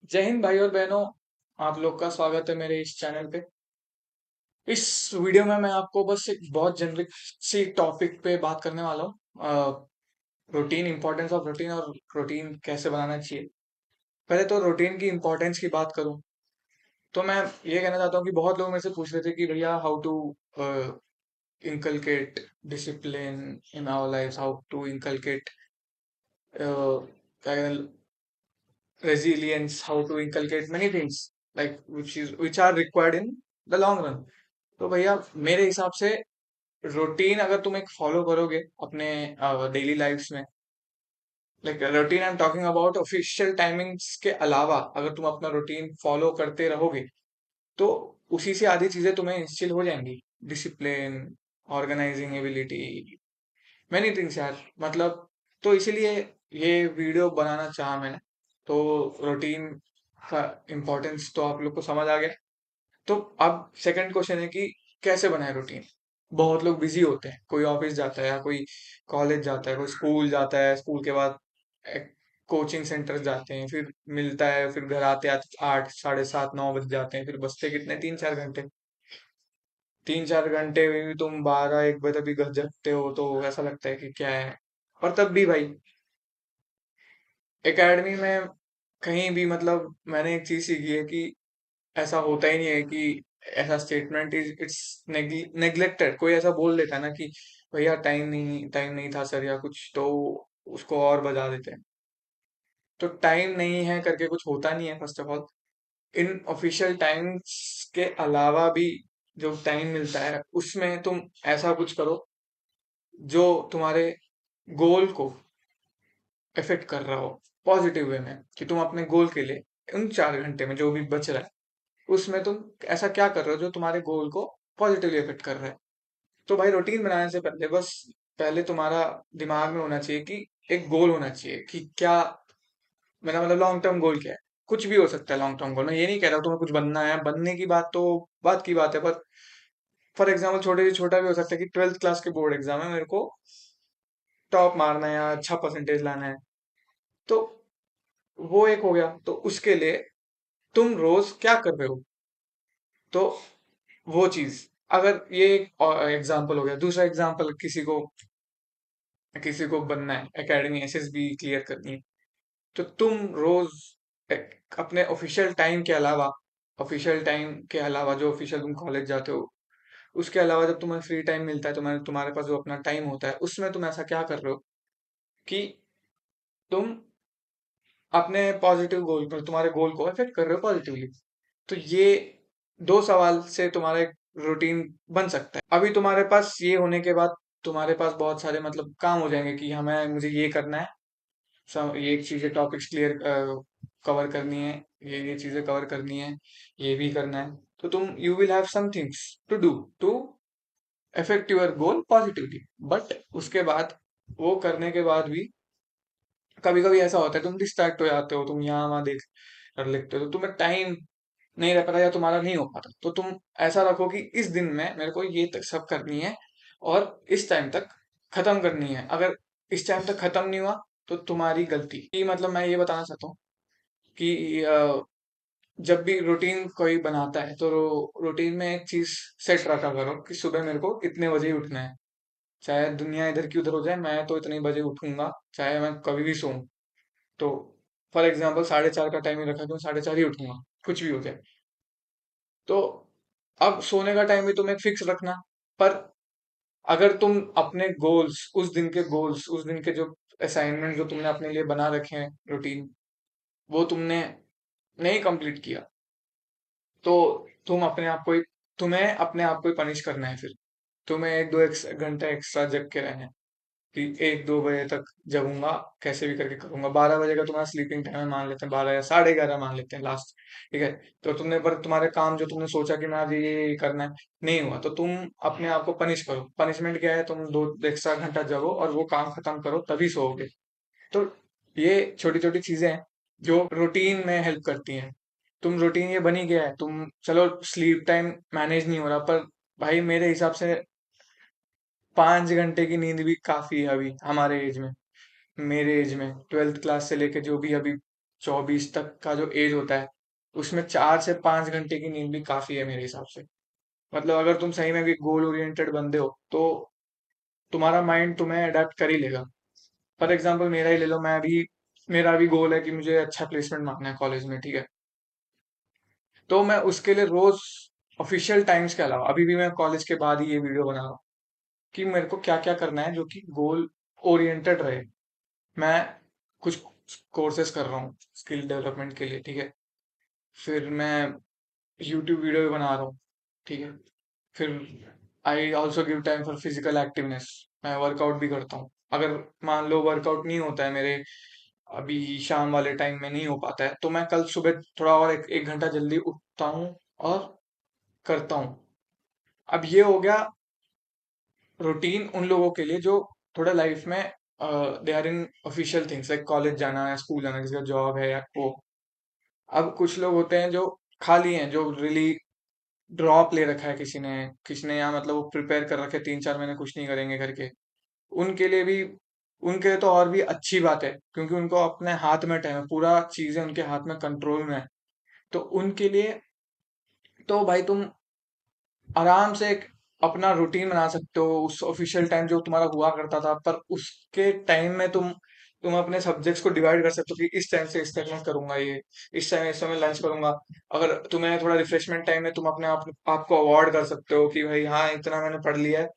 जय हिंद भाई और बहनों। आप लोग का स्वागत है मेरे इस चैनल पे। इस वीडियो में मैं आपको बस एक बहुत जेनरिक सी टॉपिक पे बात करने वाला हूँ। रूटीन, इंपॉर्टेंस ऑफ रूटीन और रूटीन कैसे बनाना चाहिए। पहले तो रूटीन की इंपॉर्टेंस की बात करूँ तो मैं ये कहना चाहता हूँ कि बहुत लोग मेरे से पूछ रहे थे कि भैया how to inculcate discipline in our lives, how to inculcate क्या कहते हैं, resilience, how to inculcate many things like which are required in the long run। तो भैया मेरे हिसाब से रूटीन अगर तुम एक फॉलो करोगे अपने डेली लाइफ्स में, like routine I am talking about official timings के अलावा, अगर तुम अपना रूटीन फॉलो करते रहोगे तो उसी से आधी चीजें तुम्हें इंस्टिल हो जाएंगी। Discipline, organising ability, many things यार। मतलब तो इसीलिए ये वीडियो बनाना चाहा मैंने। तो रूटीन का इम्पोर्टेंस तो आप लोग को समझ आ गया। तो अब सेकंड क्वेश्चन है कि कैसे बनाए रूटीन। बहुत लोग बिजी होते हैं, कोई ऑफिस जाता है या कोई कॉलेज जाता है, कोई स्कूल जाता है, स्कूल के बाद कोचिंग सेंटर जाते हैं, फिर मिलता है, फिर घर आते आते 8, 7:30, 9 बज जाते हैं, फिर बचते कितने 3, 4 घंटे। 3, 4 घंटे में भी तुम 12, 1 बजे तक भी घर जगते हो तो ऐसा लगता है कि क्या है। और तब भी भाई एकेडमी में कहीं भी, मतलब मैंने एक चीज सीखी है कि ऐसा होता ही नहीं है कि ऐसा स्टेटमेंट इज इट्स नेग्लेक्टेड। कोई ऐसा बोल देता है ना कि भैया टाइम नहीं था सर या कुछ, तो उसको और बजा देते हैं। तो टाइम नहीं है करके कुछ होता नहीं है first of all. In official times के अलावा भी जो टाइम मिलता है उसमें तुम ऐसा कुछ करो जो तुम्हारे गोल को इफेक्ट कर रहा हो पॉजिटिव वे में, कि तुम अपने गोल के लिए उन 4 घंटे में जो भी बच रहा है उसमें तुम ऐसा क्या कर रहे हो जो तुम्हारे गोल को पॉजिटिवली इफेक्ट कर रहा है। तो भाई रूटीन बनाने से पहले बस पहले तुम्हारा दिमाग में होना चाहिए कि एक गोल होना चाहिए कि क्या मेरा मतलब लॉन्ग टर्म गोल क्या है। कुछ भी हो सकता है लॉन्ग टर्म गोल। मैं ये नहीं कह रहा हूँ तुम्हें कुछ बनना है, बनने की बात तो बात की बात है, पर फॉर एग्जाम्पल छोटे से छोटा भी हो सकता है कि 12th क्लास के बोर्ड एग्जाम है, मेरे को टॉप मारना है या अच्छा परसेंटेज लाना है। तो वो एक हो गया। तो उसके लिए तुम रोज क्या कर रहे हो, तो वो चीज, अगर ये एक एग्जाम्पल हो गया। दूसरा एग्जाम्पल, किसी को बनना है, एकेडमी एसएसबी क्लियर करनी है, तो तुम रोज अपने ऑफिशियल टाइम के अलावा जो ऑफिशियल तुम कॉलेज जाते हो उसके अलावा जब तुम्हें फ्री टाइम मिलता है, तुम्हारे पास जो अपना टाइम होता है उसमें तुम ऐसा क्या कर रहे हो कि तुम अपने पॉजिटिव गोल पर, तुम्हारे गोल को इफेक्ट कर रहे हो पॉजिटिवली। तो ये दो सवाल से तुम्हारा एक रूटीन बन सकता है। अभी तुम्हारे पास ये होने के बाद तुम्हारे पास बहुत सारे मतलब काम हो जाएंगे कि हमें मुझे ये करना है, ये चीजें टॉपिक्स क्लियर कवर करनी है, ये चीजें कवर करनी है, ये भी करना है। तो तुम you will have some things to do to affect your goal positively. But उसके बाद, वो करने के बाद भी कभी कभी ऐसा होता है तुम डिस्ट्रैक्ट हो जाते हो, तुम यहाँ वहां देख कर लिखते हो तो तुम्हें टाइम नहीं रह पाता या तुम्हारा नहीं हो पाता। तो तुम ऐसा रखो कि इस दिन में मेरे को ये तक सब करनी है और इस टाइम तक खत्म करनी है। अगर इस टाइम तक खत्म नहीं हुआ तो तुम्हारी गलती। कि मतलब मैं ये बताना चाहता हूँ कि जब भी रूटीन कोई बनाता है तो रूटीन में एक चीज सेट रखा करो कि सुबह मेरे को इतने बजे ही उठना है। चाहे दुनिया इधर की उधर हो जाए, मैं तो इतने बजे उठूंगा, चाहे मैं कभी भी सोऊं। तो फॉर एग्जाम्पल 4:30 का टाइम ही रखा तो मैं 4:30 ही उठूंगा, कुछ भी हो जाए। तो अब सोने का टाइम भी तुम एक फिक्स रखना। पर अगर तुम अपने गोल्स, उस दिन के जो असाइनमेंट जो तुमने अपने लिए बना रखे हैं रूटीन, वो तुमने नहीं कंप्लीट किया, तो तुम्हें अपने आप को ही पनिश करना है। फिर तुम्हें 1, 2 घंटा एक्स्ट्रा जग के रहना है कि 1, 2 बजे तक जगूंगा, कैसे भी करके करूंगा। 12 बजे का तुम्हारा स्लीपिंग टाइम है मान लेते हैं, 12 या 11:30 मान लेते हैं लास्ट। ठीक है। तो तुमने, पर तुम्हारे काम जो तुमने सोचा कि मैं आज ये करना है नहीं हुआ, तो तुम अपने आप को पनिश करो। पनिशमेंट क्या है, तुम 2 एक्स्ट्रा घंटा जगो और वो काम खत्म करो तभी सोओगे। तो ये छोटी छोटी चीजें हैं जो रूटीन में हेल्प करती हैं। तुम रूटीन ये बनी गया है, तुम चलो स्लीप टाइम मैनेज नहीं हो रहा, पर भाई मेरे हिसाब से 5 घंटे की नींद भी काफी है अभी हमारे एज में। मेरे एज में 12th क्लास से लेके जो भी अभी 24 तक का जो एज होता है, उसमें 4 से 5 घंटे की नींद भी काफी है मेरे हिसाब से। मतलब अगर तुम सही में भी गोल ओरिएंटेड बंदे हो तो तुम्हारा माइंड तुम्हें अडेप्ट कर ही लेगा। फॉर एग्जाम्पल मेरा ही ले लो, मेरा भी गोल है कि मुझे अच्छा प्लेसमेंट मांगना है कॉलेज में, ठीक है। तो मैं उसके लिए रोज ऑफिशियल टाइम्स के अलावा, अभी भी मैं कॉलेज के बाद ही ये वीडियो बना रहा हूँ कि मेरे को क्या क्या करना है जो कि गोल ओरिएंटेड रहे। मैं कुछ कोर्सेज कर रहा हूँ स्किल डेवलपमेंट के लिए, ठीक है। फिर मैं यूट्यूब वीडियो भी बना रहा हूँ, ठीक है। फिर I also give time for physical activeness, मैं वर्कआउट भी करता हूँ। अगर मान लो वर्कआउट नहीं होता है मेरे अभी शाम वाले टाइम में नहीं हो पाता है, तो मैं कल सुबह थोड़ा और एक घंटा जल्दी उठता हूँ और करता हूँ। अब ये हो गया रूटीन उन लोगों के लिए जो थोड़ा लाइफ में they are in official things like college जाना है, स्कूल जाना, किसी का जॉब है या वो। अब कुछ लोग होते हैं जो खाली हैं, जो रियली ड्रॉप ले रखा है किसी ने यहाँ, मतलब वो प्रिपेयर कर रखे 3-4 महीने कुछ नहीं करेंगे करके। उनके लिए भी, उनके लिए तो और भी अच्छी बात है क्योंकि उनको अपने हाथ में टाइम है, पूरा चीजें उनके हाथ में कंट्रोल में है। तो उनके लिए तो भाई तुम आराम से एक अपना रूटीन बना सकते हो उस ऑफिशियल टाइम जो तुम्हारा हुआ करता था, पर उसके टाइम में तुम अपने सब्जेक्ट्स को डिवाइड कर सकते हो कि इस टाइम से इस तक मैं करूंगा ये, इस समय लंच करूंगा। अगर तुम्हें थोड़ा रिफ्रेशमेंट टाइम है, तुम अपने आप को अवॉर्ड कर सकते हो कि भाई हाँ इतना मैंने पढ़ लिया है,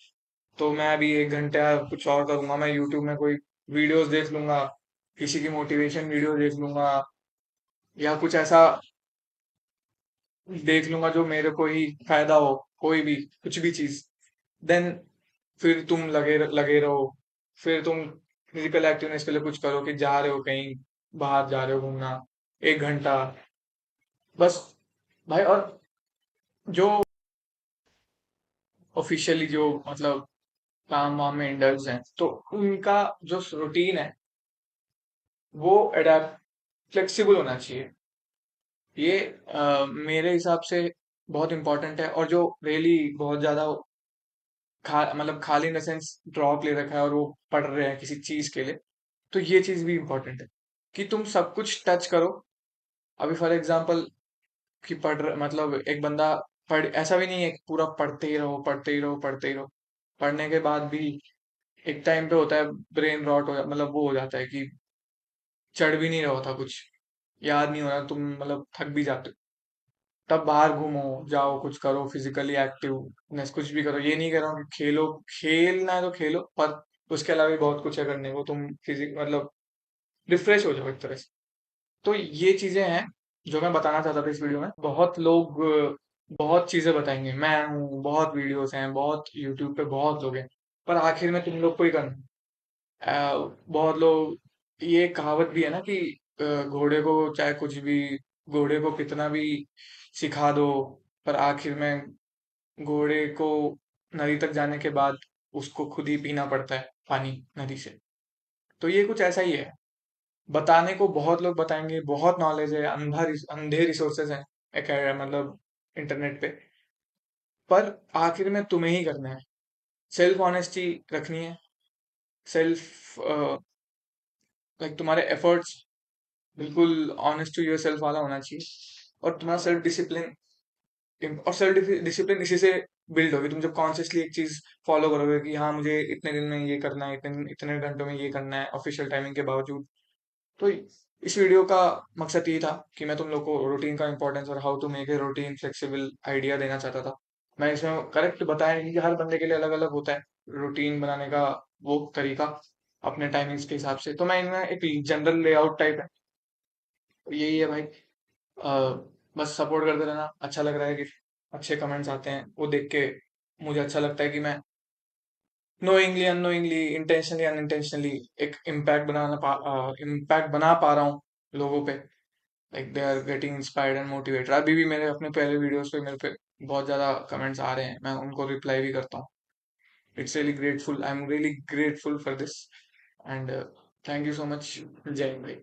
तो मैं अभी 1 घंटा कुछ और करूंगा, मैं यूट्यूब में कोई वीडियोस देख लूंगा, किसी की मोटिवेशन वीडियो देख लूंगा, या कुछ ऐसा देख लूंगा जो मेरे को ही फायदा हो, कोई भी कुछ भी चीज। देन फिर तुम लगे लगे रहो। फिर तुम फिजिकल एक्टिवनेस के लिए कुछ करो कि जा रहे हो कहीं बाहर, जा रहे हो घूमना 1 घंटा बस भाई। और जो ऑफिशियली जो मतलब काम वाम में इंडल्ज हैं, तो उनका जो रूटीन है वो अडेप्ट फ्लेक्सिबल होना चाहिए। ये मेरे हिसाब से बहुत इंपॉर्टेंट है। और जो रियली बहुत ज्यादा मतलब खाली इन द सेंस ड्रॉप ले रखा है और वो पढ़ रहे हैं किसी चीज के लिए, तो ये चीज भी इंपॉर्टेंट है कि तुम सब कुछ टच करो। अभी फॉर एग्जांपल कि मतलब एक बंदा पढ़, ऐसा भी नहीं है कि पूरा पढ़ते ही रहो पढ़ते ही रहो पढ़ते ही रहो। पढ़ने के बाद भी एक टाइम पे होता है ब्रेन रॉट मतलब वो हो जाता है कि चढ़ भी नहीं रहा होता कुछ, याद नहीं हो रहा, तुम मतलब थक भी जाते हो। तब बाहर घूमो, जाओ, कुछ करो, फिजिकली एक्टिवनेस कुछ भी करो। ये नहीं कह रहा हूँ कि खेलो, खेलना है तो खेलो, पर उसके अलावा भी बहुत कुछ है करने को। तुम फिजिक मतलब रिफ्रेश हो जाओ एक तरह से। तो ये चीजें हैं जो मैं बताना चाहता था इस वीडियो में। बहुत लोग बहुत चीजें बताएंगे, मैं हूँ, बहुत वीडियोस हैं, बहुत यूट्यूब पे बहुत लोग हैं, पर आखिर में तुम लोग को ही करना है। बहुत लोग, ये कहावत भी है ना कि घोड़े को चाहे कुछ भी, घोड़े को कितना भी सिखा दो, पर आखिर में घोड़े को नदी तक जाने के बाद उसको खुद ही पीना पड़ता है पानी नदी से। तो ये कुछ ऐसा ही है। बताने को बहुत लोग बताएंगे, बहुत नॉलेज है, अंधे रिसोर्सेज हैं मतलब इंटरनेट पे, पर आखिर में तुम्हें ही करना है। सेल्फ ऑनेस्टी रखनी है, सेल्फ लाइक तुम्हारे एफर्ट्स बिल्कुल ऑनेस्ट टू योर सेल्फ वाला होना चाहिए। और तुम्हारा सेल्फ डिसिप्लिन, और सेल्फ डिसिप्लिन इसी से बिल्ड होगी। तुम जब कॉन्शियसली एक चीज फॉलो करोगे कि हाँ मुझे इतने दिन में ये करना है, इतने घंटों में ये करना है ऑफिशियल टाइमिंग के बावजूद। तो इस वीडियो का मकसद ये था कि मैं तुम लोग को रूटीन का इंपॉर्टेंस और how to make a routine flexible idea देना चाहता था। मैं इसमें करेक्ट बताया नहीं कि हर बंदे के लिए अलग अलग होता है रूटीन बनाने का वो तरीका अपने टाइमिंग्स के हिसाब से। तो मैं इनमें एक जनरल लेआउट टाइप है, तो यही है भाई। बस सपोर्ट करते रहना। अच्छा लग रहा है कि अच्छे कमेंट्स आते हैं, वो देख के मुझे अच्छा लगता है कि मैं नोइंगली अननोइंगली, इंटेंशनली अनइंटेंशनली एक इम्पैक्ट बना पा रहा हूँ लोगों पे। Like they are getting inspired and motivated. अभी भी मेरे अपने पहले वीडियोस पे मेरे पे बहुत ज्यादा कमेंट्स आ रहे हैं, मैं उनको रिप्लाई भी करता हूँ। It's really grateful, I am really grateful for this. And thank you so much. जय हिंद भाई।